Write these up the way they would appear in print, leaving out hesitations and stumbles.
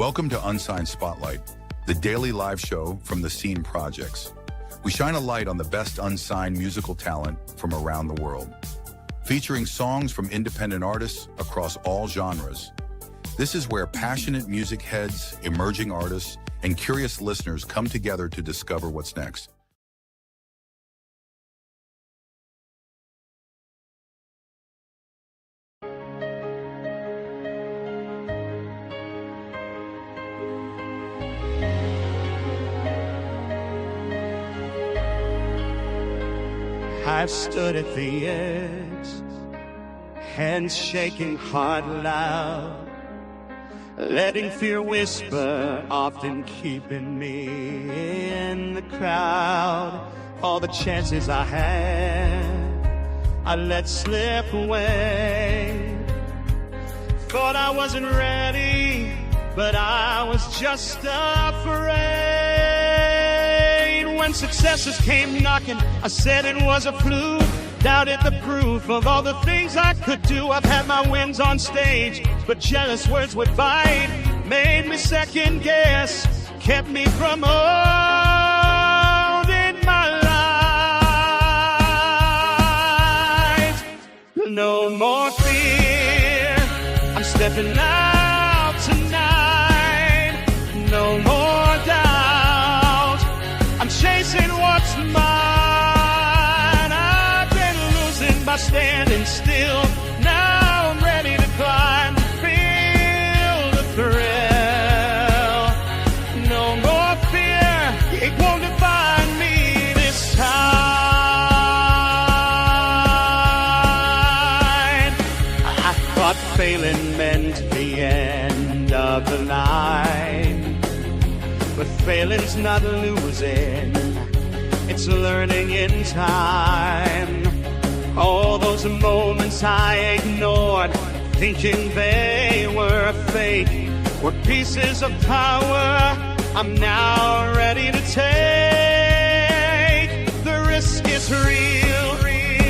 Welcome to Unsigned Spotlight, the daily live show from the Scene Projects. We shine a light on the best unsigned musical talent from around the world, featuring songs from independent artists across all genres. This is where passionate music heads, emerging artists, and curious listeners come together to discover what's next. I've stood at the edge, hands shaking, heart loud, letting fear whisper, often keeping me in the crowd. All the chances I had, I let slip away. Thought I wasn't ready, but I was just afraid. When successes came knocking, I said it was a fluke. Doubted the proof of all the things I could do. I've had my wins on stage, but jealous words would bite. Made me second guess, kept me from owning my life. No more fear, I'm stepping out tonight. No more doubt, I'm chasing what's mine. I've been losing by standing still. Now I'm ready to climb, to feel the thrill. No more fear, it won't define me this time. I thought failing meant the end of the line, but failing's not losing, it's learning in time. All those moments I ignored, thinking they were fake, were pieces of power I'm now ready to take. The risk is real,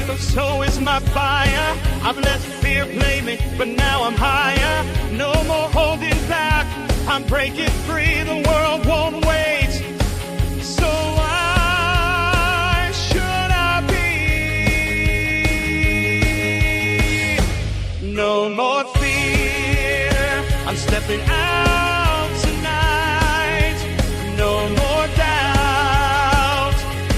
but so is my fire. I've let fear play me, but now I'm higher. No more holding back, I'm breaking free. The world won't wait, so why should I be? No more fear, I'm stepping out tonight. No more doubt,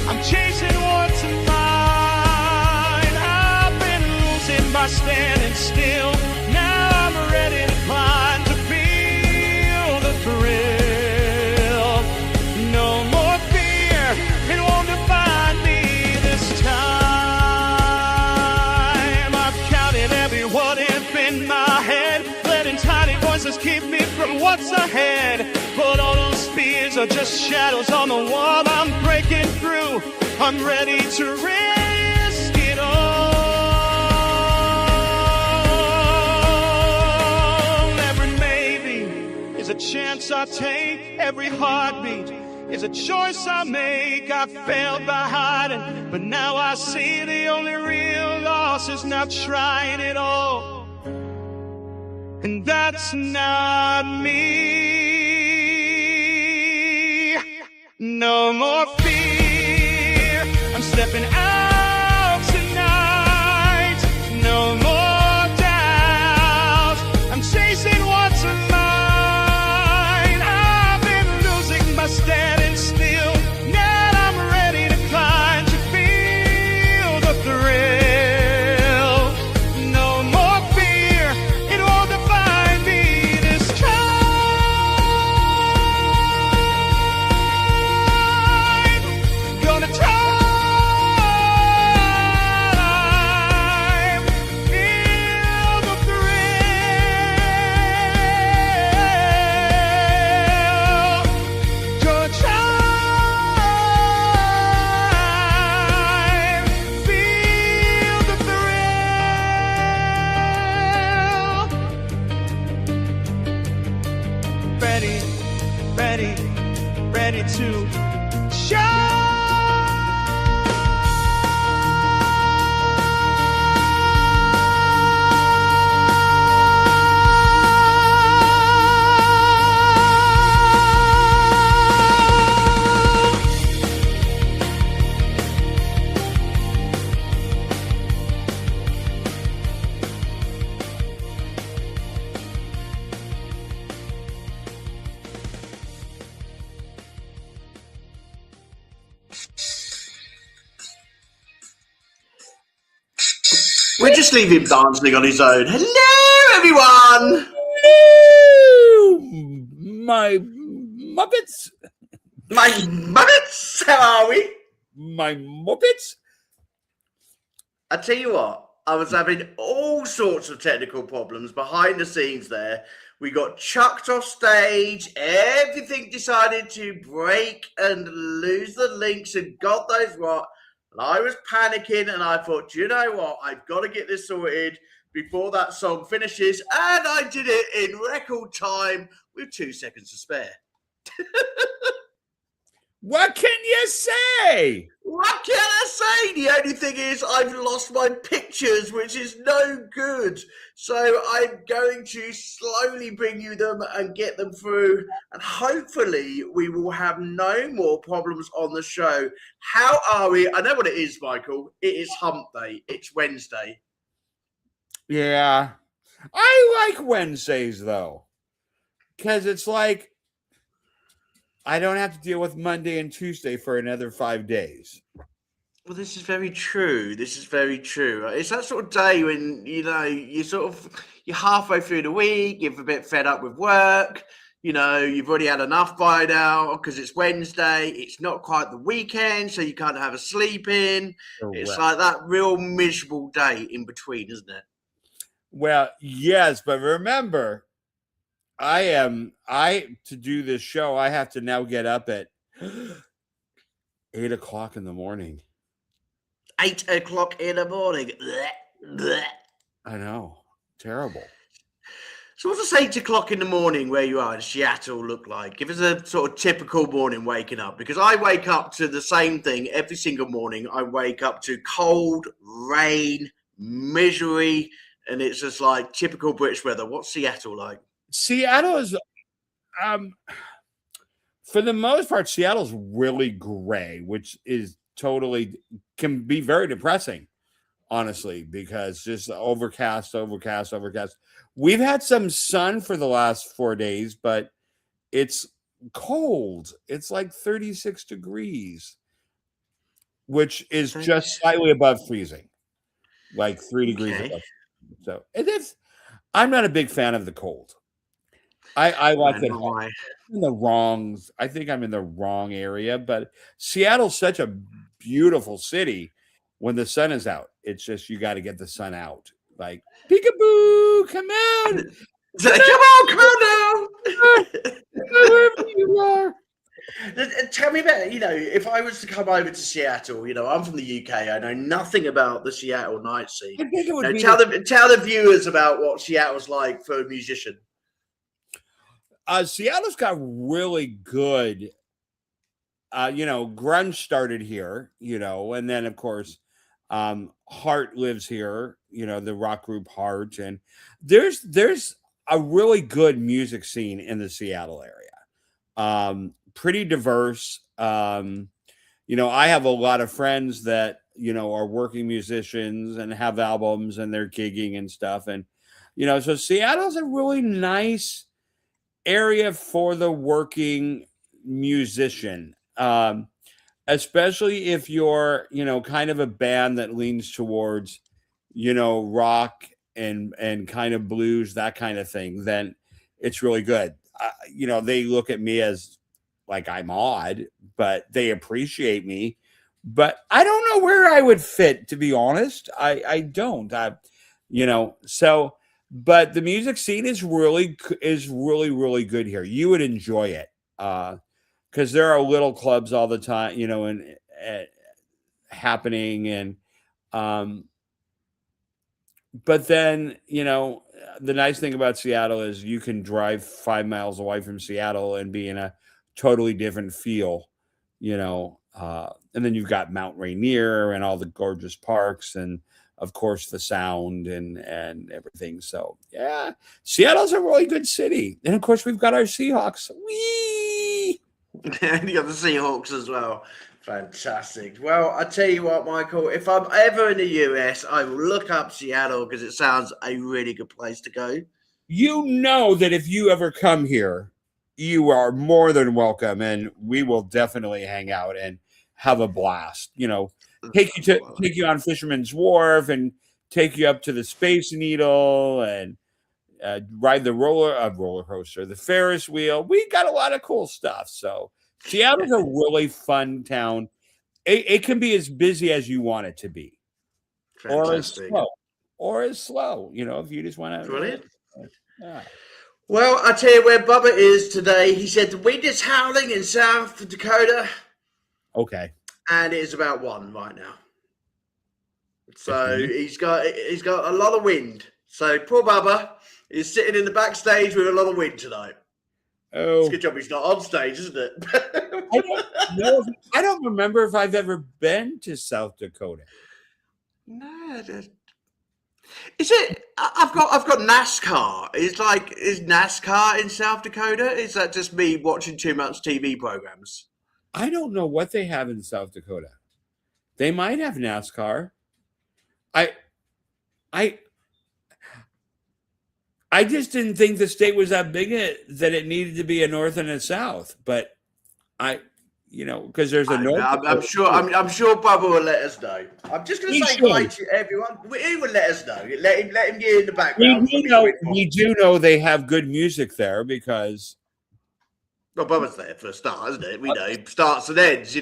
I'm chasing what's mine. I've been losing by standing still. Now I'm ready to climb, to feel the thrill. No more fear, it won't define me this time. I've counted every what if in my head, letting tiny voices keep me from what's ahead. But all those fears are just shadows on the wall. I'm breaking through, I'm ready to risk it all. Every maybe is a chance I take. Every heartbeat is a choice I make. I failed by hiding, but now I see the only real loss is not trying it all. And that's not me. No more fear, I'm stepping out tonight. No more doubt, I'm chasing what's mine. I've been losing by standing still. Now I'm ready to climb, to feel the thrill. No more fear, it won't define me this time. Gonna try, feel the thrill. Gonna try, feel the thrill. Ready, ready, ready to shine. We'll just leave him dancing on his own. Hello, everyone. Hello, my Muppets. My Muppets, how are we? My Muppets. I tell you what, I was having all sorts of technical problems behind the scenes there. We got chucked off stage. Everything decided to break and lose the links and God knows what. And I was panicking and I thought, you know what? I've got to get this sorted before that song finishes. And I did it in record time with 2 seconds to spare. What can you say? What can I say? The only thing is I've lost my pictures, which is no good. So I'm going to slowly bring you them and get them through. And hopefully we will have no more problems on the show. How are we? I know what it is, Michael. It is hump day. It's Wednesday. Yeah. I like Wednesdays, though. Because it's like, I don't have to deal with Monday and Tuesday for another 5 days. Well, this is very true. This is very true. It's that sort of day when, you're halfway through the week, you're a bit fed up with work, you've already had enough by now because it's Wednesday. It's not quite the weekend, so you can't have a sleep in. It's like that real miserable day in between, isn't it? Well, yes, but remember, to do this show, I have to now get up at 8 o'clock in the morning. 8 o'clock in the morning. Blech, blech. I know. Terrible. So what does 8 o'clock in the morning where you are in Seattle look like? Give us a sort of typical morning waking up. Because I wake up to the same thing every single morning. I wake up to cold, rain, misery, and it's just like typical British weather. What's Seattle like? Seattle is, for the most part, Seattle's really gray, which is can be very depressing, honestly, because just overcast. We've had some sun for the last 4 days, but it's cold. It's like 36 degrees, which is just slightly above freezing, like 3 degrees above. So I'm not a big fan of the cold. I like it hot. I think I'm in the wrong area, but Seattle's such a beautiful city when the sun is out. It's just you got to get the sun out. Like, peekaboo, come out. Come on now. Wherever you are. Tell me about, if I was to come over to Seattle, I'm from the UK. I know nothing about the Seattle night scene. I think it would tell the viewers about what Seattle's like for a musician. Seattle's got really good, grunge started here, and then of course, Heart lives here, the rock group Heart, and there's a really good music scene in the Seattle area. Pretty diverse. I have a lot of friends that, are working musicians and have albums and they're gigging and stuff. And, so Seattle's a really nice area for the working musician, especially if you're, kind of a band that leans towards, rock and kind of blues, that kind of thing, then it's really good. They look at me as like I'm odd, but they appreciate me. But I don't know where I would fit, to be honest. I don't. So. But the music scene is really, really good here. You would enjoy it because there are little clubs all the time, and happening. And but then, the nice thing about Seattle is you can drive 5 miles away from Seattle and be in a totally different feel, and then you've got Mount Rainier and all the gorgeous parks and, of course, the sound and everything. So, yeah, Seattle's a really good city. And, of course, we've got our Seahawks. Whee! And you got the Seahawks as well. Fantastic. Well, I tell you what, Michael, if I'm ever in the US, I will look up Seattle because it sounds a really good place to go. You know that if you ever come here, you are more than welcome, and we will definitely hang out and have a blast. Take you on Fisherman's Wharf and take you up to the Space Needle and ride the roller coaster, the Ferris wheel. We got a lot of cool stuff. So Seattle's a really fun town. It can be as busy as you want it to be, Fantastic. or as slow. You know, if you just want to. Brilliant. Yeah. Well, I tell you where Bubba is today. He said the wind is howling in South Dakota, Okay. and it is about 1 right now. So he's got a lot of wind. So poor Bubba is sitting in the backstage with a lot of wind tonight. Oh, It's a good job he's not on stage, isn't it? I don't remember if I've ever been to South Dakota. No, is it? I've got NASCAR. Is NASCAR in South Dakota? Is that just me watching too much TV programs? I don't know what they have in South Dakota. They might have NASCAR. I just didn't think the state was that big that it needed to be a north and a south. But because there's a north. I'm sure Bubba will let us know. I'm just going to say hi to everyone. He will let us know. Let him get in the background. We do know they have good music there because. Well, Bubba's there for a start, isn't it? We know starts and ends.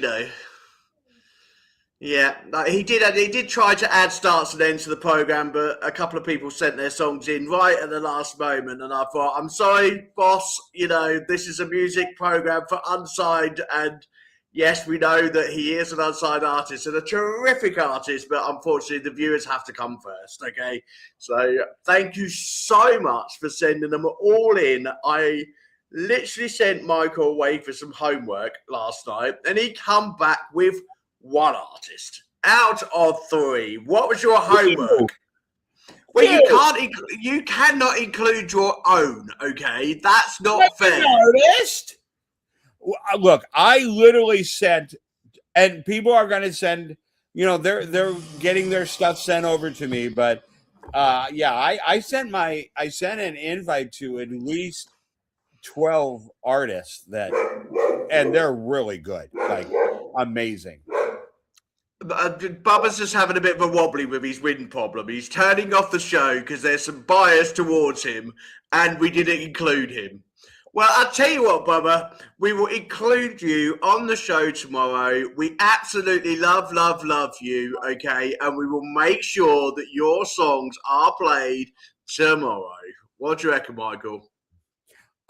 Yeah, he did try to add starts and ends to the program, but a couple of people sent their songs in right at the last moment, and I thought, I'm sorry, boss. This is a music program for Unsigned, and yes, we know that he is an unsigned artist and a terrific artist, but unfortunately, the viewers have to come first. Okay, so thank you so much for sending them all in. I literally sent Michael away for some homework last night, and he come back with 1 artist out of 3. What was your homework? Well, you cannot include your own. Okay, that's not fair. Artist. Look, I literally sent, and people are going to send. They're getting their stuff sent over to me, but I sent an invite to at least 12 artists and they're really good, like amazing. Bubba's just having a bit of a wobbly with his wind problem. He's turning off the show because there's some bias towards him, and we didn't include him. Well, I'll tell you what, Bubba, we will include you on the show tomorrow. We absolutely love you, okay? And we will make sure that your songs are played tomorrow. What do you reckon, Michael?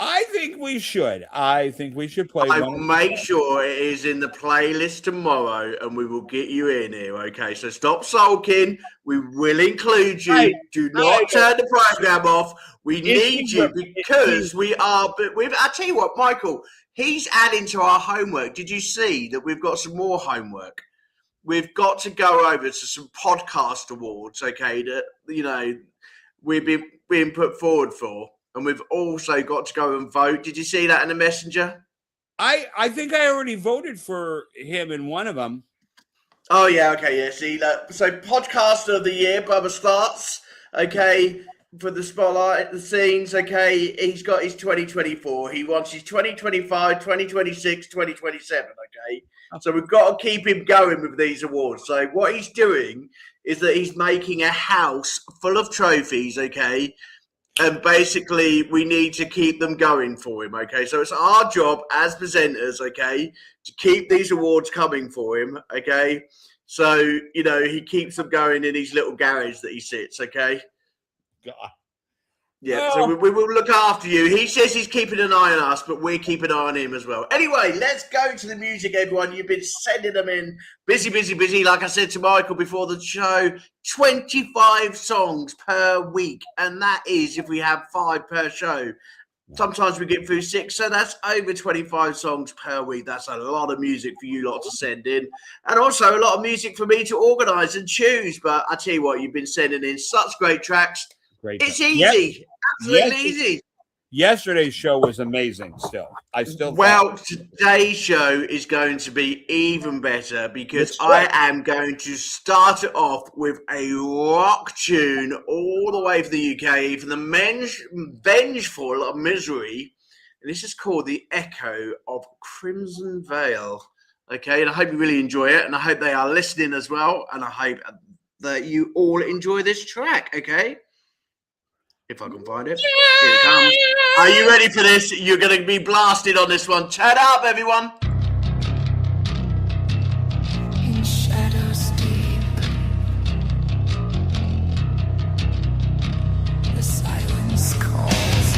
I think we should. Play I will make sure it is in the playlist tomorrow, and we will get you in here, okay? So stop sulking. We will include you. Do not turn the program off. We need you because we are. But I tell you what, Michael, he's adding to our homework. Did you see that we've got some more homework? We've got to go over to some podcast awards, okay? That we've been being put forward for. And we've also got to go and vote. Did you see that in the messenger? I think I already voted for him in one of them. Oh, yeah. Okay. Yeah. See that. So podcaster of the year, Bubba starts. Okay. For the spotlight, the scenes. Okay. He's got his 2024. He wants his 2025, 2026, 2027. Okay. So we've got to keep him going with these awards. So what he's doing is that he's making a house full of trophies. Okay. And basically, we need to keep them going for him, okay? So it's our job as presenters, okay, to keep these awards coming for him, okay? So, he keeps them going in his little garage that he sits, okay? God. Yeah, so we will look after you. He says he's keeping an eye on us, but we're keeping an eye on him as well. Anyway, let's go to the music, everyone. You've been sending them in. Busy. Like I said to Michael before the show, 25 songs per week. And that is if we have 5 per show. Sometimes we get through 6, so that's over 25 songs per week. That's a lot of music for you lot to send in. And also a lot of music for me to organise and choose. But I tell you what, you've been sending in such great tracks. It's easy. Yep. Absolutely easy. Yesterday's show was amazing still. Today's show is going to be even better because I am going to start it off with a rock tune all the way from the UK, from the Vengeful of Misery. And this is called The Echo of Crimson Veil. Okay, and I hope you really enjoy it. And I hope they are listening as well. And I hope that you all enjoy this track, okay? If I can find it. Here it comes. Are you ready for this? You're going to be blasted on this one. Turn up, everyone. In shadows deep, the silence calls.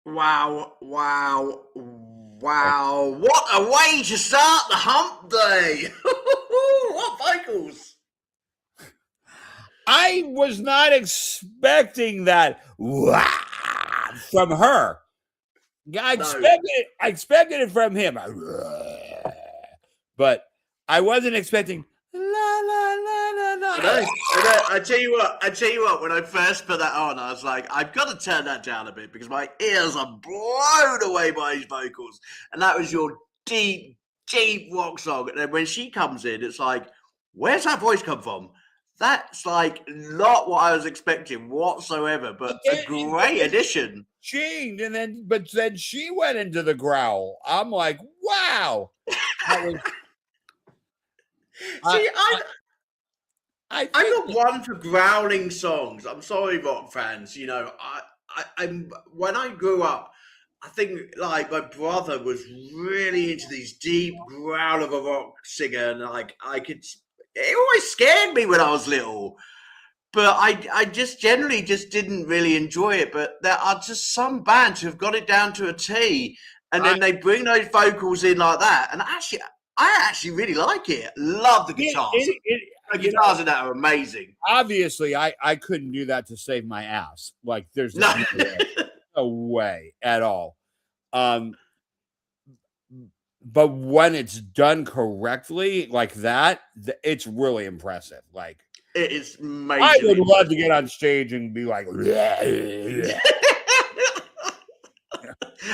Wow, wow, wow. What a way to start the hump day. What vocals. I was not expecting that from her. I expected it from him. But I wasn't expecting la la la la la. I tell you what, when I first put that on, I was like, I've got to turn that down a bit because my ears are blown away by his vocals. And that was your deep, deep rock song. And then when she comes in, it's like, where's that voice come from? That's like not what I was expecting whatsoever, but a great addition. But then she went into the growl. I'm like, wow. I'm not one for growling songs. I'm sorry, rock fans. You know, I'm when I grew up, I think like my brother was really into these deep growl of a rock singer, and like it always scared me when I was little. But I just generally just didn't really enjoy it. But there are just some bands who've got it down to a T, and then they bring those vocals in like that. And I actually really like it. Love the guitars. The guitars in that are amazing. Obviously, I couldn't do that to save my ass. Like, there's no way at all. But when it's done correctly like that, it's really impressive. Like, it is amazing. I would love to get on stage and be like,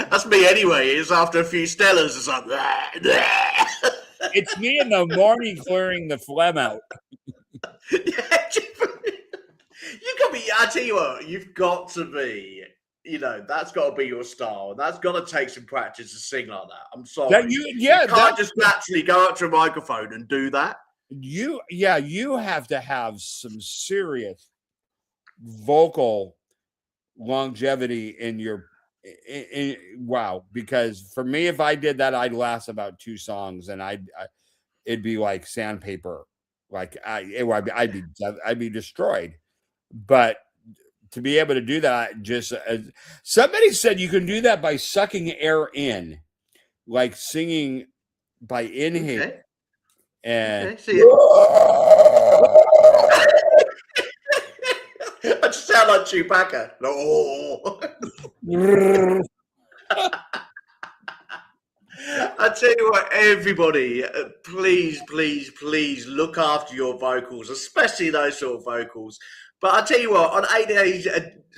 that's me anyway. It's after a few Stellas. It's like, it's me in the morning clearing the phlegm out. You got be. I tell you what, you've got to be. You know, that's got to be your style, and that's got to take some practice to sing like that. I'm sorry. You can't just naturally go up to a microphone and do that. You have to have some serious vocal longevity in your wow, because for me, if I did that, I'd last about 2 songs, and it'd be like sandpaper, like I'd be destroyed. But to be able to do that, just somebody said you can do that by sucking air in, like singing by inhaling. And Okay, see, I just sound like Chewbacca. No. I tell you what, everybody, please, please, please look after your vocals, especially those sort of vocals. But I tell you what, on 8A's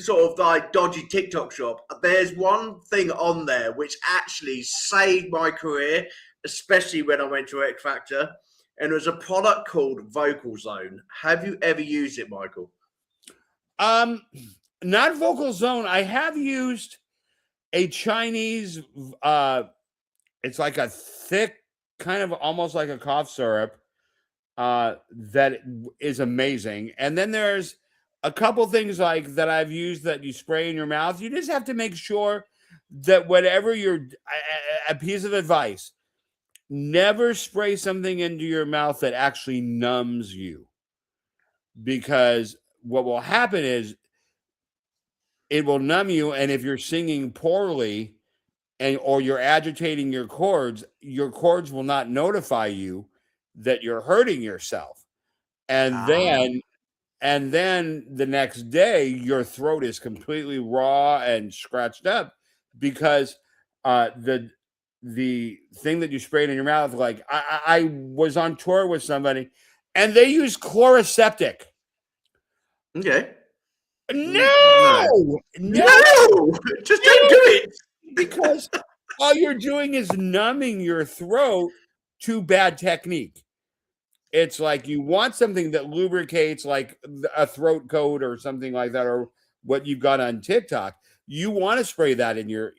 sort of like dodgy TikTok shop, there's one thing on there which actually saved my career, especially when I went to X Factor, and it was a product called Vocal Zone. Have you ever used it, Michael? Not Vocal Zone. I have used a Chinese it's like a thick, kind of almost like a cough syrup, that is amazing. And then there's a couple things like that I've used that you spray in your mouth. You just have to make sure that whatever you're, a piece of advice, never spray something into your mouth that actually numbs you, because what will happen is it will numb you, and if you're singing poorly or you're agitating your cords will not notify you that you're hurting yourself. And then the next day your throat is completely raw and scratched up because the thing that you sprayed in your mouth, like I was on tour with somebody and they use Chloraseptic. Okay. No, Just don't do it. Because all you're doing is numbing your throat to bad technique. It's like you want something that lubricates, like a throat coat or something like that, or what you've got on TikTok. You want to spray that in your,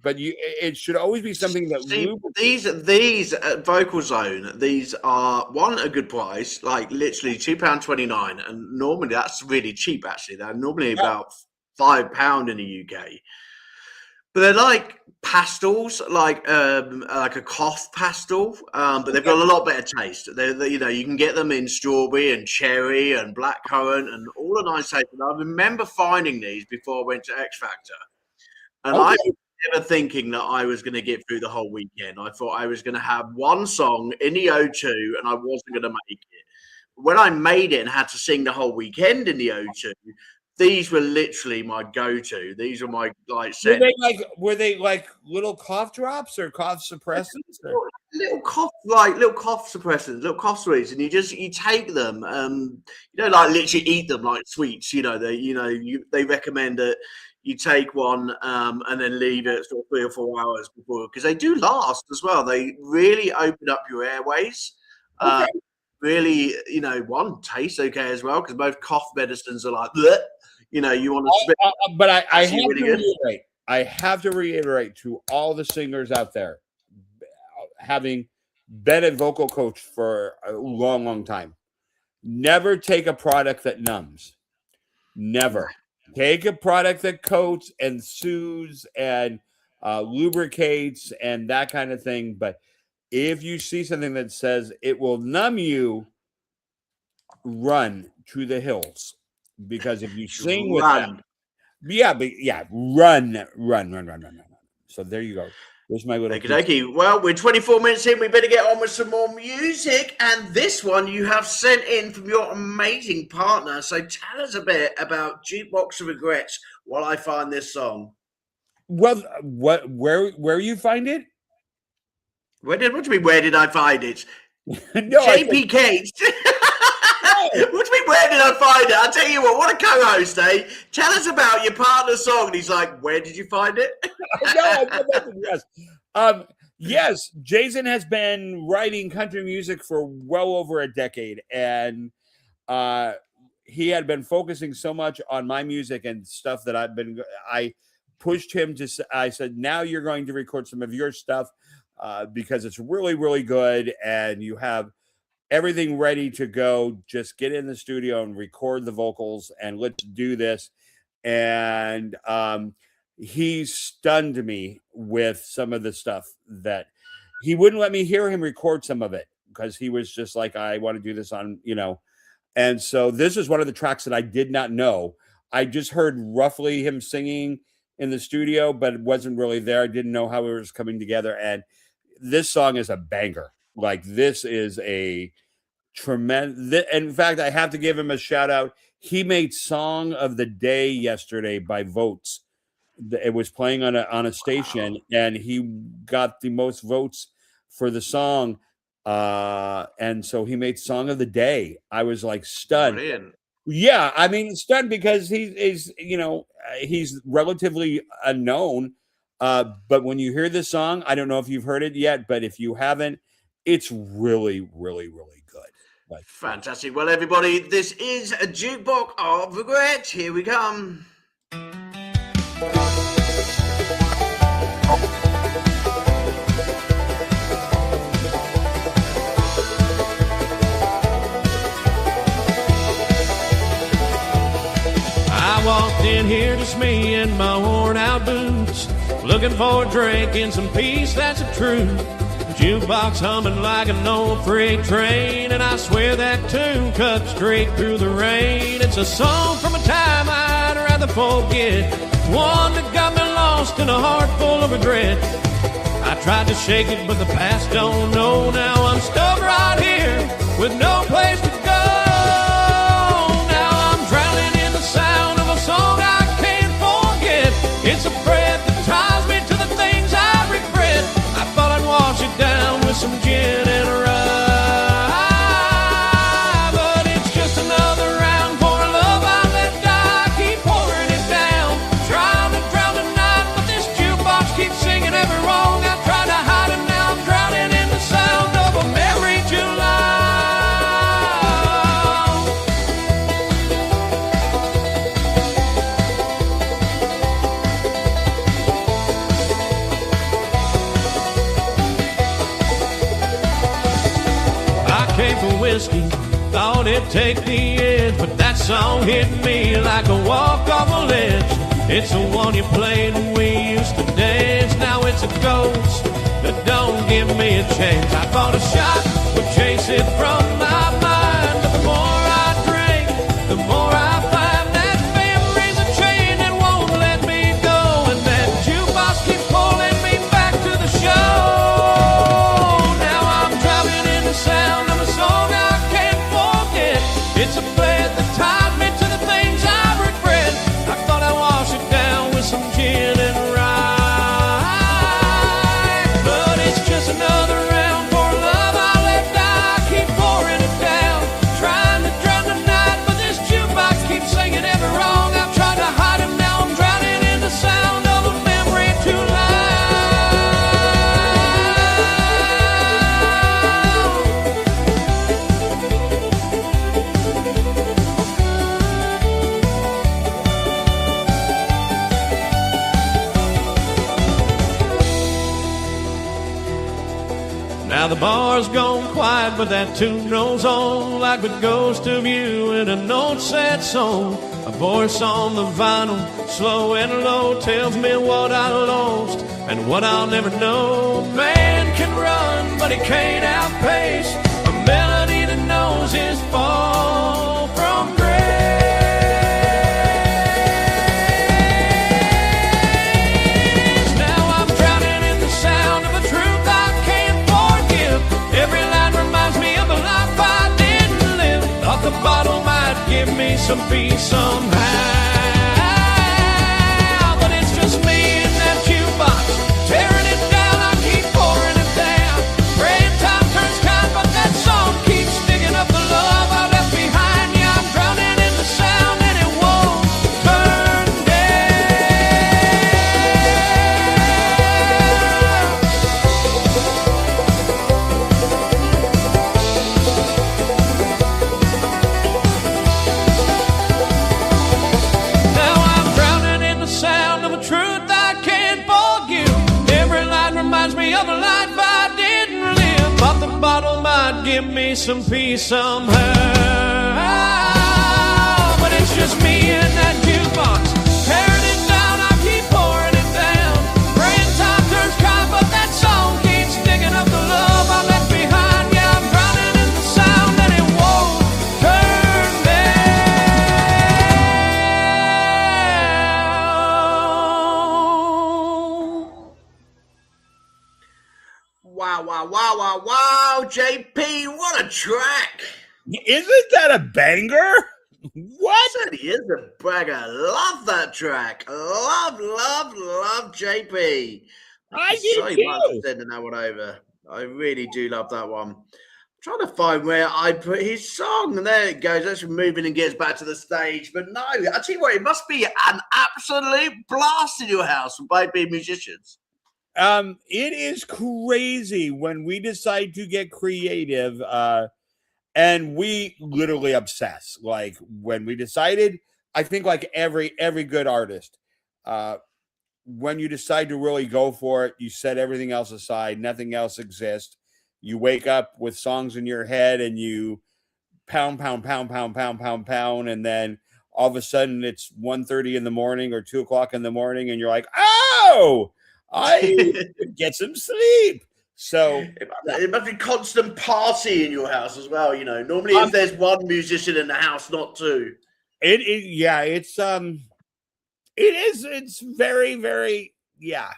but it should always be something that lubricates. These Vocal Zone, these are a good price, like literally £2.29, and normally that's really cheap. Actually, they're normally about £5 in the UK. But they're like pastels, like a cough pastel, but they've got a lot better taste. They you can get them in strawberry and cherry and blackcurrant and all the nice taste. And I remember finding these before I went to X Factor, and I was never thinking that I was going to get through the whole weekend. I thought I was going to have one song in the O2, and I wasn't going to make it. When I made it and had to sing the whole weekend in the O2. These were literally my go-to. These are my Were they like little cough drops or cough suppressants? Or? Little cough suppressants, little cough sweets, and you take them. Like literally eat them like sweets. They recommend that you take one and then leave it for 3 or 4 hours before, because they do last as well. They really open up your airways. Okay. Really, one tastes okay as well, because both cough medicines are like, bleh. You want to spit. But I have to reiterate. I have to reiterate to all the singers out there, having been a vocal coach for a long, long time, never take a product that numbs. Never. Take a product that coats and soothes and lubricates and that kind of thing. But if you see something that says it will numb you, run to the hills. Because if you sing with them, run. So there you go. There's my little. Okay. Well, we're 24 minutes in. We better get on with some more music. And this one you have sent in from your amazing partner. So tell us a bit about Jukebox of Regrets while I find this song. Well, where you find it? What do you mean? Where did I find it? No, JP Cates. What do you mean, where did I find it? I'll tell you what a co-host, eh? Tell us about your partner's song. And he's like, where did you find it? Yes, Jason has been writing country music for well over a decade. And he had been focusing so much on my music and stuff that I pushed him to, I said, now you're going to record some of your stuff because it's really, really good. And you have everything ready to go. Just get in the studio and record the vocals and let's do this. And he stunned me with some of the stuff that he wouldn't let me hear him record some of it, because he was just like, I want to do this on, And so this is one of the tracks that I did not know. I just heard roughly him singing in the studio, but it wasn't really there. I didn't know how it was coming together. And this song is a banger. Like, this is a tremendous. In fact, I have to give him a shout out. He made Song of the Day yesterday by votes. It was playing on a station, and he got the most votes for the song. And so he made Song of the Day. I was like stunned. Brilliant. Yeah, I mean, stunned because he's he's relatively unknown. But when you hear this song, I don't know if you've heard it yet, but if you haven't, it's really, really, really good. Like, Fantastic. Well, everybody, this is a jukebox of regret. Here we come. I walked in here just me and my worn out boots, looking for a drink and some peace, that's the truth. Jukebox humming like an old freight train, and I swear that tune cut straight through the rain. It's a song from a time I'd rather forget, one that got me lost in a heart full of regret. I tried to shake it, but the past don't know. Now I'm stuck right here with no place to go. Now I'm drowning in the sound of a song I can't forget. It's a breath that ties me to the things I regret. I thought I'd wash it down with some gin and rye, but it's just another round for a love I let die. Keep pouring it down, trying to drown the night, but this jukebox keeps singing every wrong. I tried to hide it, now I'm drowning in the sound of a memory too loud. I came for whiskey, thought it'd take the edge, but that song hit me like a walk off a ledge. It's the one you played when we used to dance. Now it's a ghost that don't give me a chance. I thought a shot would chase it from my mind, but the more I drink, the more I find that memory's a chain that won't let me go, and that jukebox keeps pulling me back to the show. Now I'm drowning in the sound of a song I can't forget. It's a blade that tied me to the things I regret. I thought I'd wash it down with some gin and rye, but it's just another round for love I let die. Keep pouring it down, trying to drown the night, but this jukebox keeps singing every wrong. I've tried to hide him, now I'm drowning in the sound of a memory too loud. Now the bar's gone quiet, but that tune rolls on like the ghost of you in a note sad song. A voice on the vinyl, slow and low, tells me what I lost and what I'll never know. A man can run, but he can't outpace a melody that knows his fall from grace. Now I'm drowning in the sound of a truth I can't forgive. Every line reminds me of a life I didn't live. Thought the bottle might give me some peace somehow, but it's just me in that jukebox, tearing it down. I keep pouring it down, praying time turns kind, but that song keeps digging up the love I left behind. Yeah, I'm drowning in the sound and it won't turn Now I'm drowning in the sound of a truth I can't forgive. Every line reminds me of a life I didn't live. Thought the bottle might give me some peace somehow, but it's just me in that jukebox, tearing it down. I keep pouring it down, praying time turns kind, but that song keeps digging up the love I left behind. Yeah, I'm drowning in the sound and it won't turn down. Wow, JP, what a track! Isn't that a banger? What? Certainly is a banger. Love that track. Love JP. Thank I you do so much for too. sending that one over. I really do love that one. I'm trying to find where I put his song, and there it goes. That's moving and gets back to the stage. But no, I tell you what, it must be an absolute blast in your house from both being musicians. It is crazy when we decide to get creative, and we literally obsess. Like when we decided, I think like every good artist, when you decide to really go for it, you set everything else aside, nothing else exists. You wake up with songs in your head and you pound, and then all of a sudden it's 1:30 in the morning or 2 o'clock in the morning, and you're like, oh, I could get some sleep. So It must be constant party in your house as well. You know, normally if there's one musician in the house, not two. It's very, very, yeah.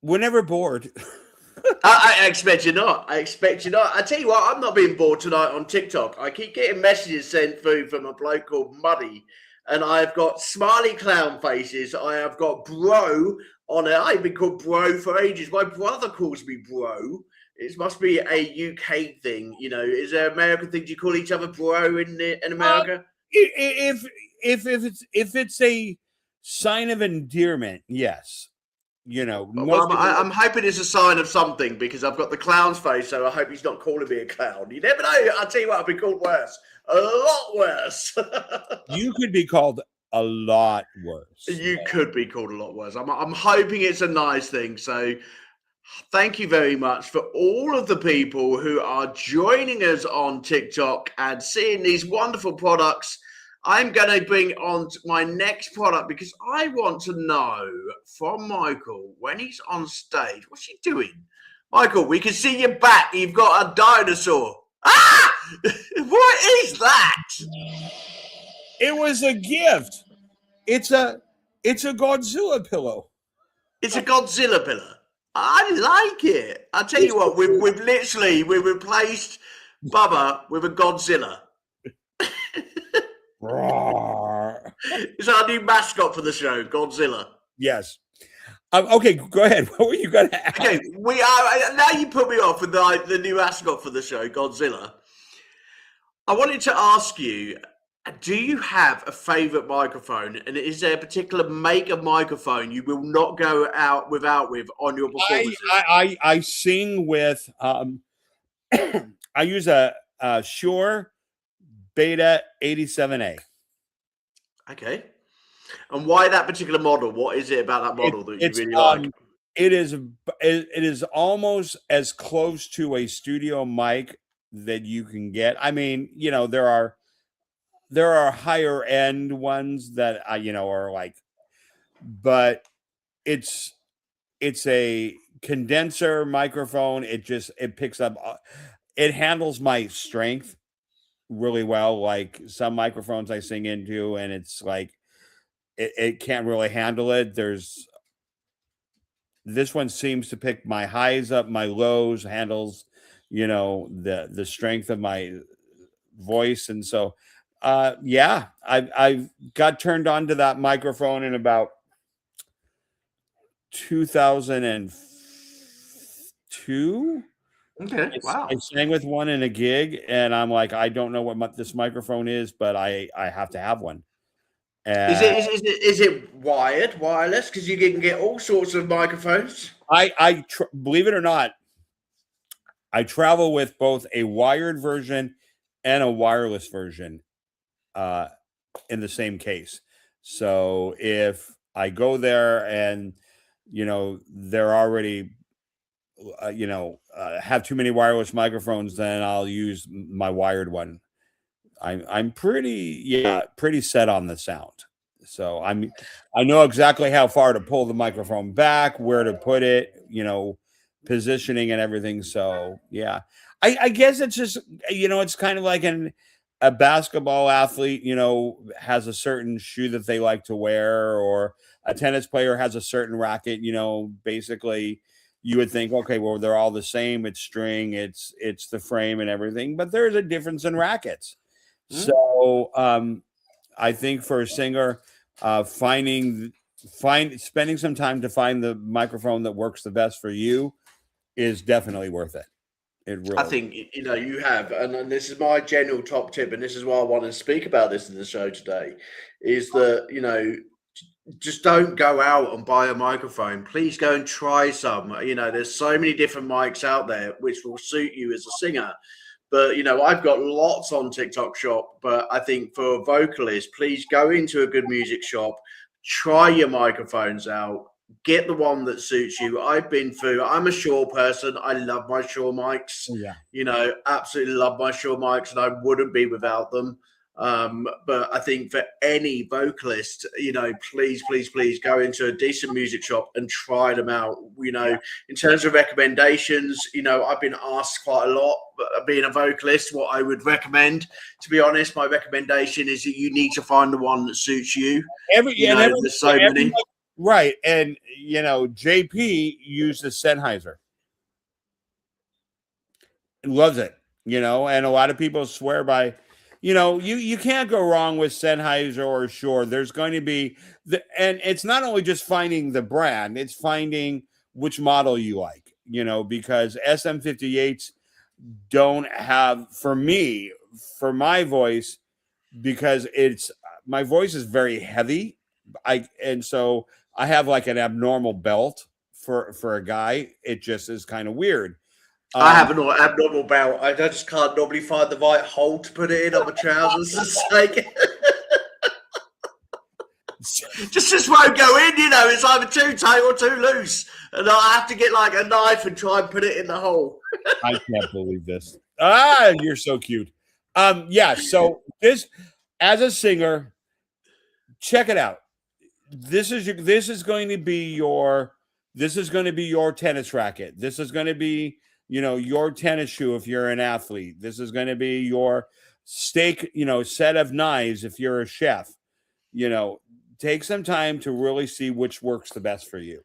We're never bored. I expect you're not. I tell you what, I'm not being bored tonight on TikTok. I keep getting messages sent through from a bloke called Muddy, and I've got smiley clown faces. I have got bro on it. I've been called bro for ages. My brother calls me bro. It must be a UK thing. You know, is there an American thing? Do you call each other bro in America? If it's a sign of endearment, yes. You know, Well, I'm hoping it's a sign of something because I've got the clown's face, so I hope he's not calling me a clown. You never know. I'll tell you what, I've been called worse. A lot worse. You could be called a lot worse. You could be called a lot worse. I'm hoping it's a nice thing. So thank you very much for all of the people who are joining us on TikTok and seeing these wonderful products. I'm going to bring on my next product because I want to know from Michael when he's on stage, what's he doing? Michael, we can see your back. You've got a dinosaur. Ah! What is that? It was a gift. It's a Godzilla pillow. It's a Godzilla pillow. I like it. I tell you what, we've replaced Bubba with a Godzilla. It's our new mascot for the show, Godzilla. Yes. Okay, go ahead. What were you going to ask? Okay, we are now. You put me off with the new mascot for the show, Godzilla. I wanted to ask you: do you have a favorite microphone, and is there a particular make of microphone you will not go out without with on your performances? I sing with. I use a Shure Beta 87A. Okay. And why that particular model? What is it about that model that you really like? It is almost as close to a studio mic that you can get. I mean, you know, there are higher end ones that are like, but it's a condenser microphone. It picks up, it handles my strength really well. Like some microphones I sing into, and it's like it can't really handle it. This one seems to pick my highs up, my lows, handles, the strength of my voice. And so I've got turned on to that microphone in about 2002. Okay, wow. I sang with one in a gig, and I'm like, I don't know what this microphone is, but I have to have one. Is it wired, wireless? Because you can get all sorts of microphones. Believe it or not, I travel with both a wired version and a wireless version in the same case. So if I go there and they're already have too many wireless microphones, then I'll use my wired one. I'm pretty set on the sound. So I know exactly how far to pull the microphone back, where to put it, positioning and everything. So yeah, I guess it's just, it's kind of like a basketball athlete, has a certain shoe that they like to wear, or a tennis player has a certain racket, basically you would think, okay, well, they're all the same. It's string, it's the frame and everything, but there's a difference in rackets. So I think for a singer, spending some time to find the microphone that works the best for you is definitely worth it. I think, you have, and this is my general top tip, and this is why I want to speak about this in the show today, is that, just don't go out and buy a microphone. Please go and try some. There's so many different mics out there which will suit you as a singer. But, I've got lots on TikTok Shop, but I think for vocalists, please go into a good music shop, try your microphones out, get the one that suits you. I'm a Shure person. I love my Shure mics. Yeah. Absolutely love my Shure mics, and I wouldn't be without them. But I think for any vocalist, please go into a decent music shop and try them out. In terms of recommendations, I've been asked quite a lot, being a vocalist, what I would recommend. To be honest, my recommendation is that you need to find the one that suits you. There's so many. Right. And, JP used the Sennheiser. Loves it, and a lot of people swear by, you can't go wrong with Sennheiser or Shure. There's going to be and it's not only just finding the brand, it's finding which model you like, because SM58s don't have, for my voice, because my voice is very heavy. And so I have like an abnormal belt for a guy. It just is kind of weird. I have an abnormal belt. I just can't normally find the right hole to put it in on my trousers. Just won't go in, it's either too tight or too loose. And I have to get like a knife and try and put it in the hole. I can't believe this. You're so cute. Yeah, so this, as a singer, check it out. This is going to be your tennis racket. This is going to be, your tennis shoe if you're an athlete. This is going to be your steak, set of knives if you're a chef. Take some time to really see which works the best for you.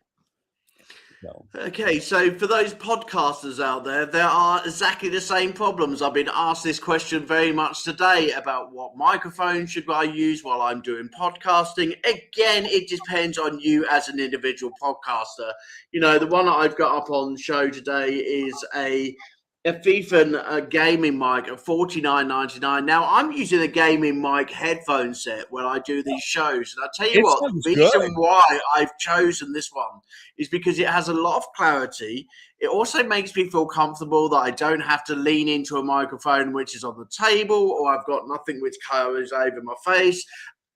Okay, so for those podcasters out there are exactly the same problems. I've been asked this question very much today about what microphone should I use while I'm doing podcasting. Again, it depends on you as an individual podcaster. The one that I've got up on the show today is a FIFA gaming mic at $49.99. Now, I'm using a gaming mic headphone set when I do these shows. And I'll tell you what, the reason why I've chosen this one is because it has a lot of clarity. It also makes me feel comfortable that I don't have to lean into a microphone which is on the table, or I've got nothing which covers over my face.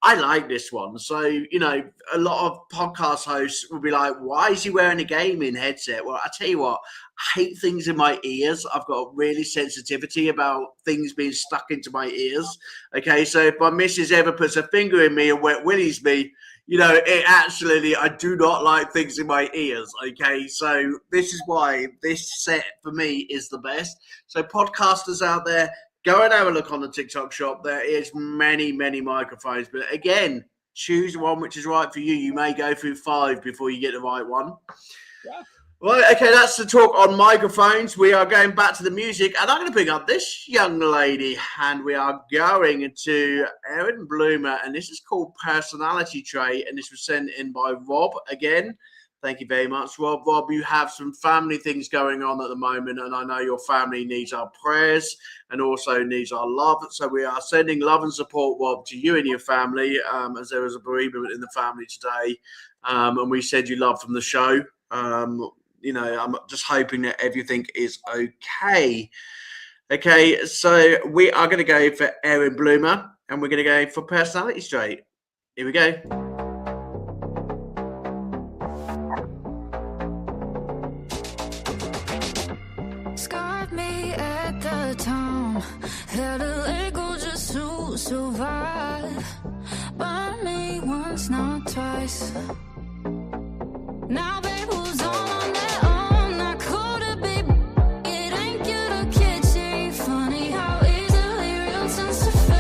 I like this one. So, a lot of podcast hosts will be like, why is he wearing a gaming headset? Well, I tell you what, I hate things in my ears. I've got really sensitivity about things being stuck into my ears. Okay, so if my missus ever puts a finger in me and wet willies me, I do not like things in my ears. Okay, so this is why this set for me is the best. So podcasters out there, go and have a look on the TikTok shop. There is many, many microphones. But again, choose one which is right for you. You may go through 5 before you get the right one. Yeah. Well, okay, that's the talk on microphones. We are going back to the music. And I'm going to bring up this young lady. And we are going to Erin Bloomer. And this is called Personality Trait. And this was sent in by Rob again. Thank you very much, Rob. Rob, you have some family things going on at the moment, and I know your family needs our prayers and also needs our love. So we are sending love and support, Rob, to you and your family, as there was a bereavement in the family today. And we send you love from the show. I'm just hoping that everything is okay. Okay, so we are going to go for Erin Bloomer, and we're going to go for Personality Trait. Here we go. Scarred me at the time, had to let go just to survive. Burned me once, not twice. Now babe, who's on their own? I could be, it ain't cute or kitschy. Funny how easily real tends to fade.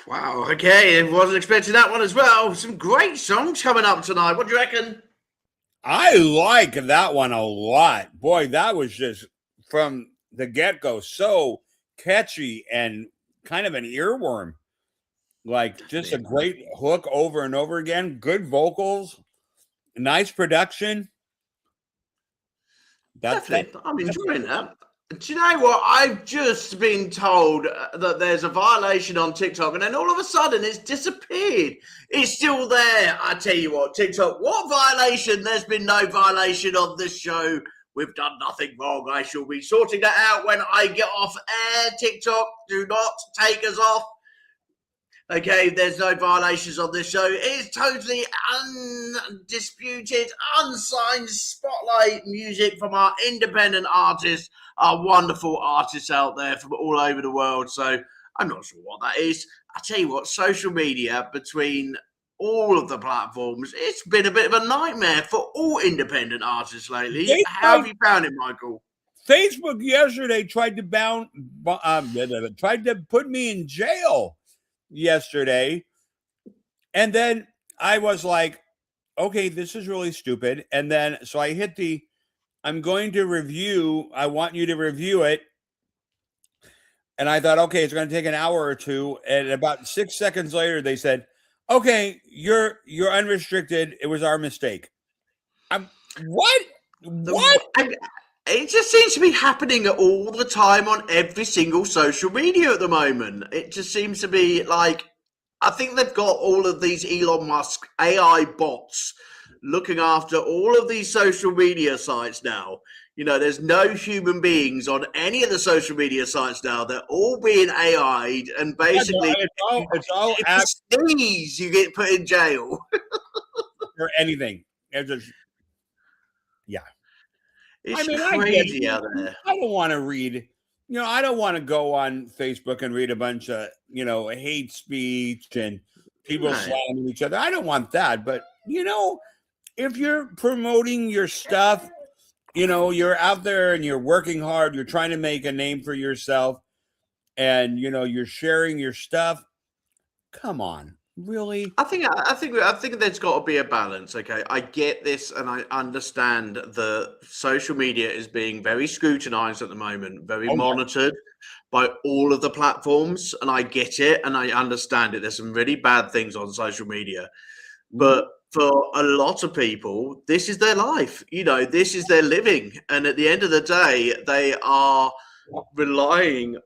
Wow, okay, wasn't expecting that one as well. Some great songs coming up tonight. What do you reckon? I like that one a lot. Boy, that was just from the get-go so catchy and kind of an earworm. Like just a great hook over and over again. Good vocals, nice production. That's Definitely. I'm enjoying that. Do you know what? I've just been told that there's a violation on TikTok, and then all of a sudden it's disappeared. It's still there. I tell you what, TikTok, what violation? There's been no violation on this show. We've done nothing wrong. I shall be sorting that out when I get off air. TikTok, do not take us off. Okay, there's no violations on this show. It's totally undisputed, unsigned spotlight music from our independent artists, our wonderful artists out there from all over the world. So I'm not sure what that is. I tell you what, social media between all of the platforms, it's been a bit of a nightmare for all independent artists lately. How have you found it, Michael? Facebook yesterday tried to put me in jail yesterday, and then I was like, okay, this is really stupid. And then so I hit I'm going to review, I want you to review it. And I thought, okay, it's going to take an hour or two. And about 6 seconds later, they said, okay, you're unrestricted. It was our mistake. What? It just seems to be happening all the time on every single social media at the moment. It just seems to be like, I think they've got all of these Elon Musk AI bots looking after all of these social media sites now. You know, there's no human beings on any of the social media sites now. They're all being AI'd, and basically, it's all if you sneeze, you get put in jail. Or anything. It's just, yeah. It's crazy out there. I don't want to read, I don't want to go on Facebook and read a bunch of, hate speech and people slamming each other. I don't want that. But, if you're promoting your stuff, you're out there and you're working hard, you're trying to make a name for yourself, and, you're sharing your stuff. Come on. Really? I think there's got to be a balance. Okay, I get this, and I understand the social media is being very scrutinized at the moment, very monitored by all of the platforms, and I get it, and I understand it. There's some really bad things on social media, but for a lot of people, this is their life. This is their living, and at the end of the day, they are relying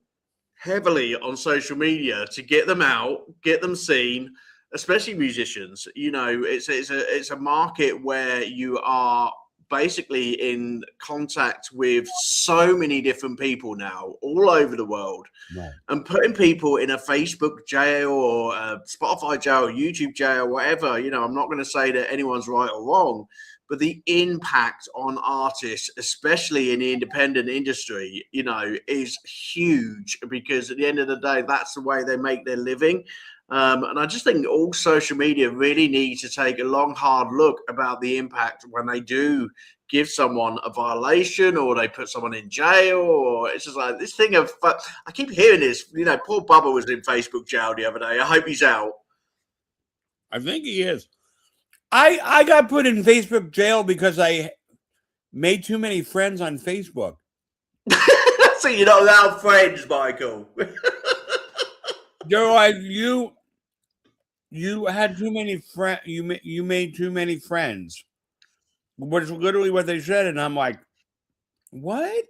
heavily on social media to get them out, get them seen, especially musicians. It's a market where you are basically in contact with so many different people now all over the world. Right. And putting people in a Facebook jail or a Spotify jail, YouTube jail, whatever, I'm not going to say that anyone's right or wrong, but the impact on artists, especially in the independent industry, is huge, because at the end of the day, that's the way they make their living. And I just think all social media really needs to take a long, hard look about the impact when they do give someone a violation or they put someone in jail, or it's just like this thing of, I keep hearing this, poor Bubba was in Facebook jail the other day. I hope he's out. I think he is. I got put in Facebook jail because I made too many friends on Facebook. So you're not allowed friends, Michael. You had too many friends. You made too many friends, which is literally what they said, and I'm like, what?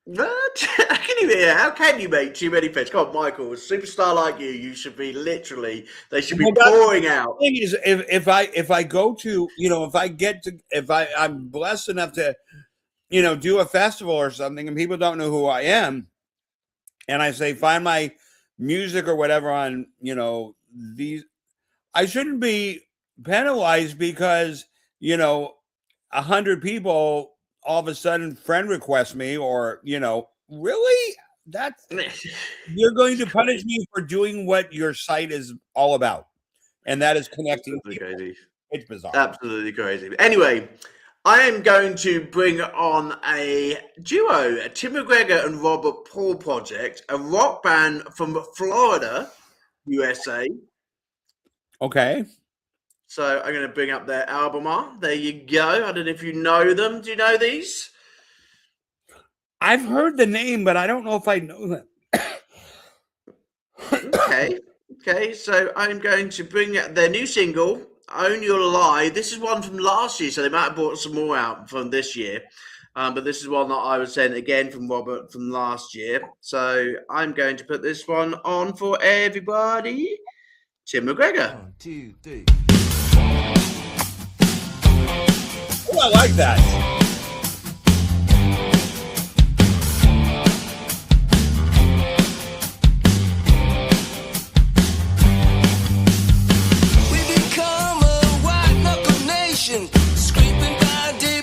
What? How can you make too many friends? Come on, Michael, a superstar like you should be they should be pouring out. The thing is, if I go to, if I'm blessed enough to, do a festival or something, and people don't know who I am, and I say, find my music or whatever on, these, I shouldn't be penalized because, 100 people all of a sudden friend request me, or, really? You're going to punish me for doing what your site is all about. And that is connecting people. Crazy. It's bizarre. Absolutely crazy. Anyway, I am going to bring on a duo, Tim McGregor and Robert Paul Project, a rock band from Florida. USA. Okay. So I'm going to bring up their album art. There you go. I don't know if you know them. Do you know these? I've heard the name, but I don't know if I know them. Okay. Okay. So I'm going to bring up their new single, Own Your Lie. This is one from last year, so they might have brought some more out from this year. But this is one that I was sent again from Robert from last year. So I'm going to put this one on for everybody. Tim McGregor. 1, 2, 3. Oh, I like that. We become a white knuckle nation, scraping by day,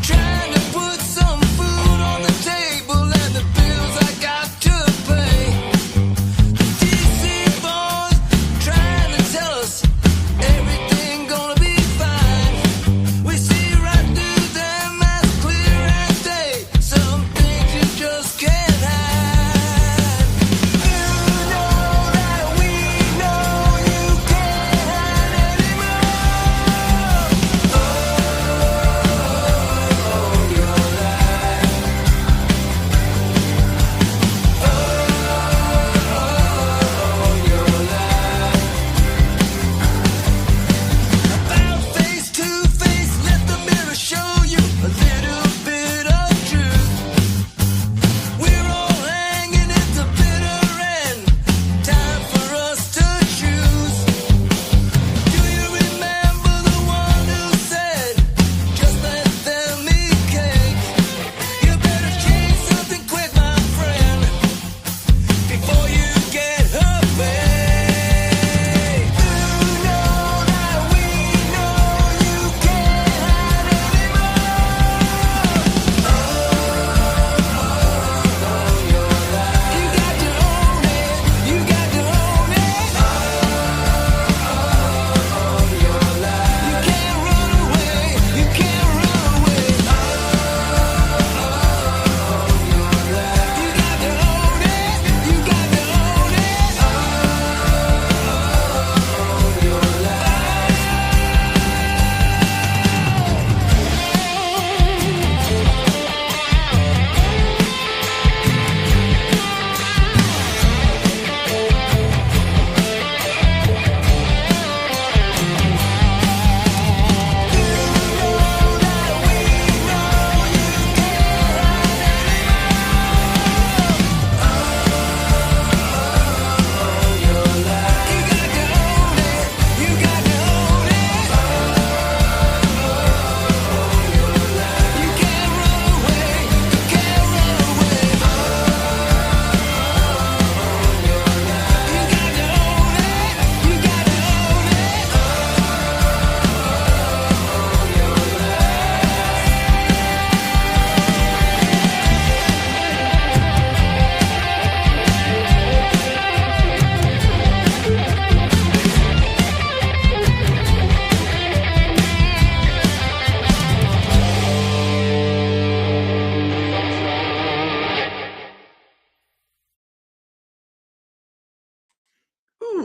trying to put some food on the table and the bills I got to pay. The DC boys trying to tell us everything gonna be fine. We see right through them as clear as day. Some things you just can't hide. You know that we know you can't hide anymore. Oh, your life. Oh, your life. About face to face, let the mirror show you a little bit of truth. We're all hanging at the bitter end. Time for us to choose. Do you remember the one who said, just let them eat cake? You better change something quick, my friend, before you get her back. You know that we know you can't hide anymore. Oh, your life. You got to own it. You got to own it. Oh, your life. You can't run away. You can't run away. Oh, your life. You got to own it. You got to own it. Oh, your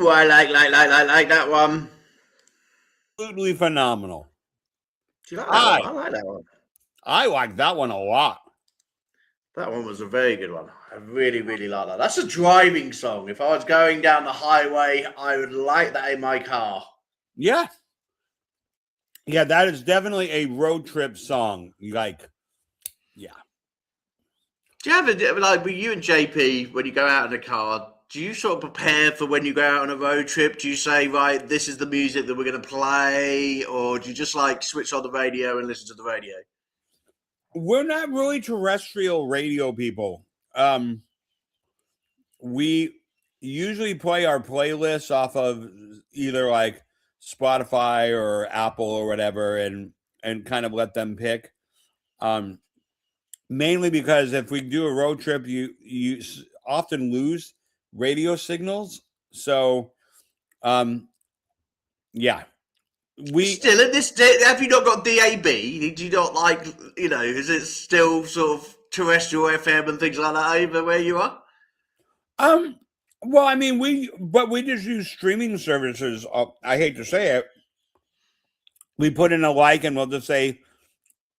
Ooh, I like that one. Absolutely phenomenal. Do you like that Aye. one? I like that one. I like that one a lot. That one was a very good one. I really, really like that. That's a driving song. If I was going down the highway, I would like that in my car. Yeah. Yeah, that is definitely a road trip song. Like, yeah. Do you have a, like, with you and JP, when you go out in a car, do you sort of prepare for when you go out on a road trip? Do you say, right, this is the music that we're going to play? Or do you just like switch on the radio and listen to the radio? We're not really terrestrial radio people. We usually play our playlists off of either like Spotify or Apple or whatever, and kind of let them pick. Mainly because if we do a road trip, you often lose radio signals. So, yeah. We still at this day, have you not got DAB? Do you not like, you know, is it still sort of terrestrial FM and things like that over where you are? Well, I mean, we just use streaming services. I hate to say it. We put in a like, and we'll just say,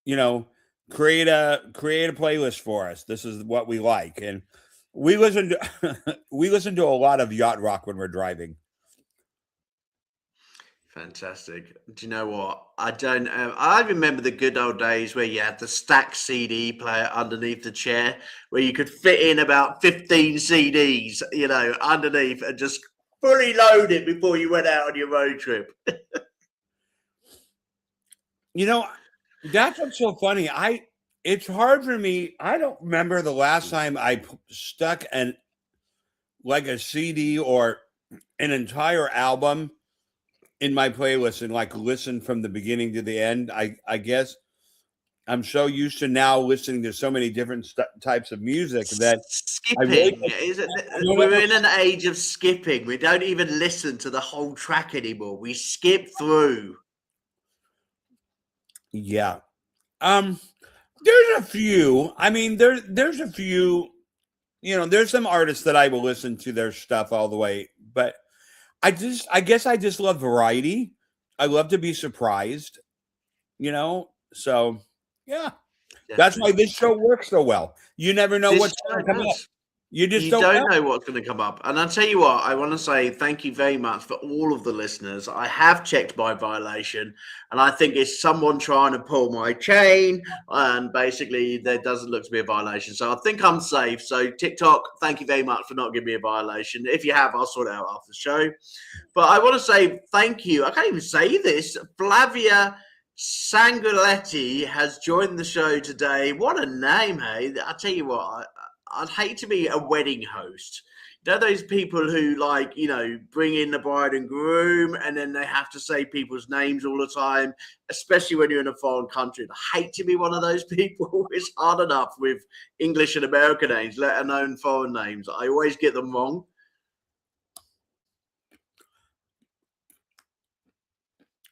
you know, create a playlist for us. This is what we like, and we listen to we listen to a lot of yacht rock when we're driving. Fantastic. Do you know what? I don't. I remember the good old days where you had the stack CD player underneath the chair, where you could fit in about 15 CDs, you know, underneath, and just fully load it before you went out on your road trip. You know, that's what's so funny. It's hard for me. I don't remember the last time I stuck like a CD or an entire album in my playlist and like listen from the beginning to the end. I guess I'm so used to now listening to so many different types of music that Skipping, really we're in an age of skipping. We don't even listen to the whole track anymore. We skip through. Yeah. There's a few. I mean, there's a few, you know, there's some artists that I will listen to their stuff all the way, but I guess I just love variety. I love to be surprised, you know? So, yeah. That's why this show works so well. You never know what's going to come up. You just don't know what's going to come up. And I'll tell you what, I want to say thank you very much for all of the listeners. I have checked my violation, and I think it's someone trying to pull my chain, and basically there doesn't look to be a violation. So I think I'm safe. So TikTok, thank you very much for not giving me a violation. If you have, I'll sort it out after the show. But I want to say thank you. I can't even say this. Flavia Sanguiletti has joined the show today. What a name, hey? I tell you what, I'd hate to be a wedding host. You know those people who, like, you know, bring in the bride and groom and then they have to say people's names all the time, especially when you're in a foreign country. I hate to be one of those people. It's hard enough with English and American names, let alone foreign names. I always get them wrong.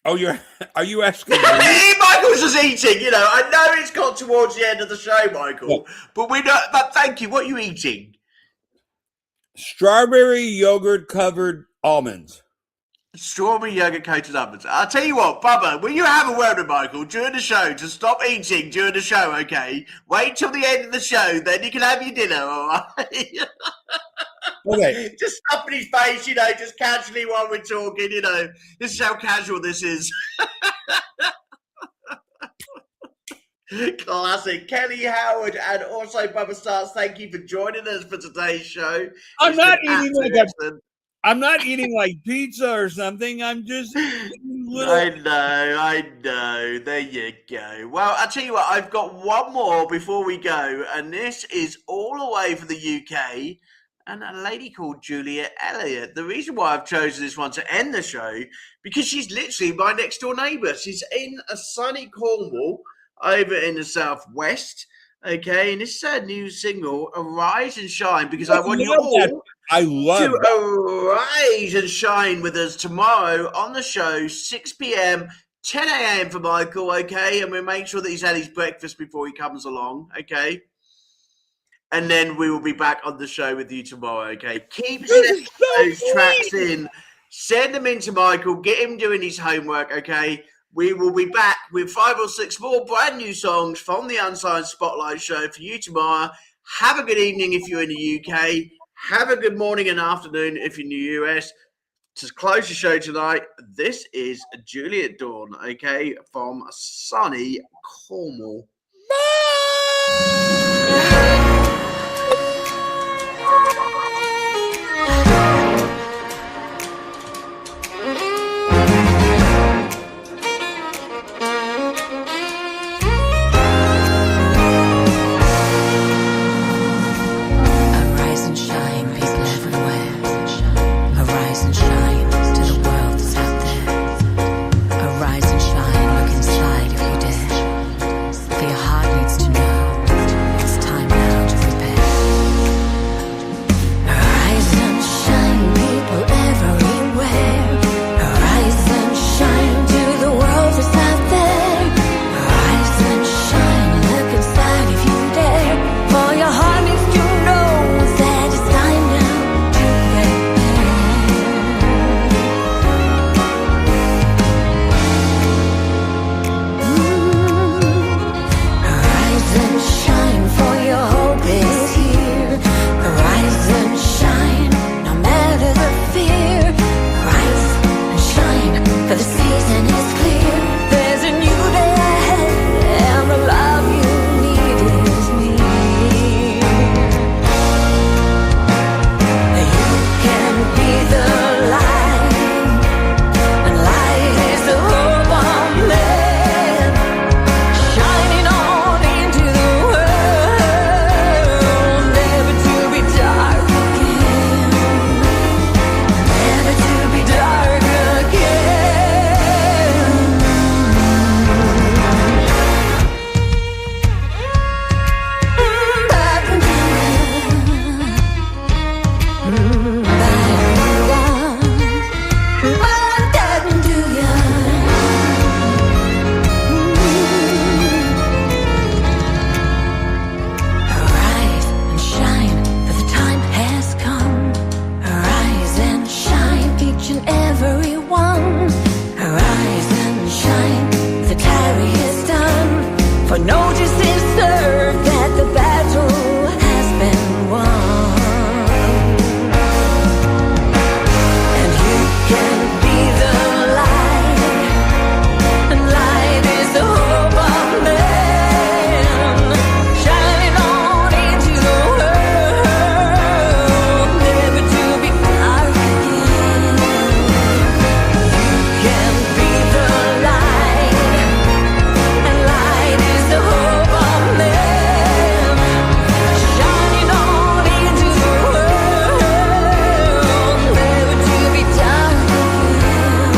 Oh, are you asking me? Michael's just eating, you know. I know it's got towards the end of the show, Michael, but we don't. But thank you. What are you eating? Strawberry yogurt covered almonds. Strawberry yogurt coated almonds. I'll tell you what, Bubba, will you have a word with Michael during the show to stop eating during the show, okay? Wait till the end of the show, then you can have your dinner, all right? Okay. Just stuffing his face, you know, just casually while we're talking, you know. This is how casual this is. Classic. Kelly Howard and also Bubba Starts, thank you for joining us for today's show. I'm not eating like pizza or something. I'm just little. I know. There you go. Well, I'll tell you what, I've got one more before we go, and this is all the way from the UK. And a lady called Julia Elliott. The reason why I've chosen this one to end the show, because she's literally my next door neighbour. She's in a sunny Cornwall over in the southwest. Okay, and this is her new single, Arise and Shine, because I want you all to arise and shine with us tomorrow on the show, 6 p.m., 10 a.m. for Michael, okay? And we'll make sure that he's had his breakfast before he comes along, okay? And then we will be back on the show with you tomorrow, okay? Keep sending those tracks in. Send them in to Michael. Get him doing his homework, okay? We will be back with 5 or 6 more brand new songs from the Unsigned Spotlight Show for you tomorrow. Have a good evening if you're in the UK. Have a good morning and afternoon if you're in the US. To close the show tonight, this is Juliet Dawn, okay, from sunny Cornwall. Look inside if you dare. For your heart needs to know it's time notice is served that the battle has been won. And you can be the light, and light is the hope of man, shining on into the world, never to be dark again. You can be the light, and light is the hope of man, shining on into the world, never to be dark again,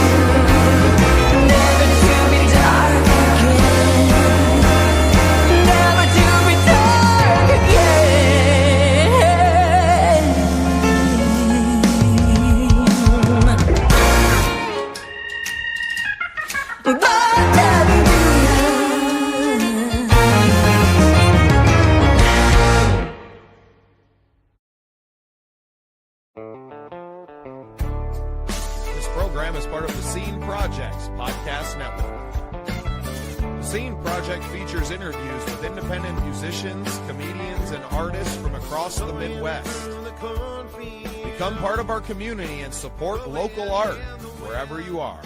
never to be dark again, never to be dark This program is part of the Scene Project's podcast network. The Scene Project features interviews with independent musicians, comedians, and artists from across the Midwest. Become part of our community and support local art wherever you are.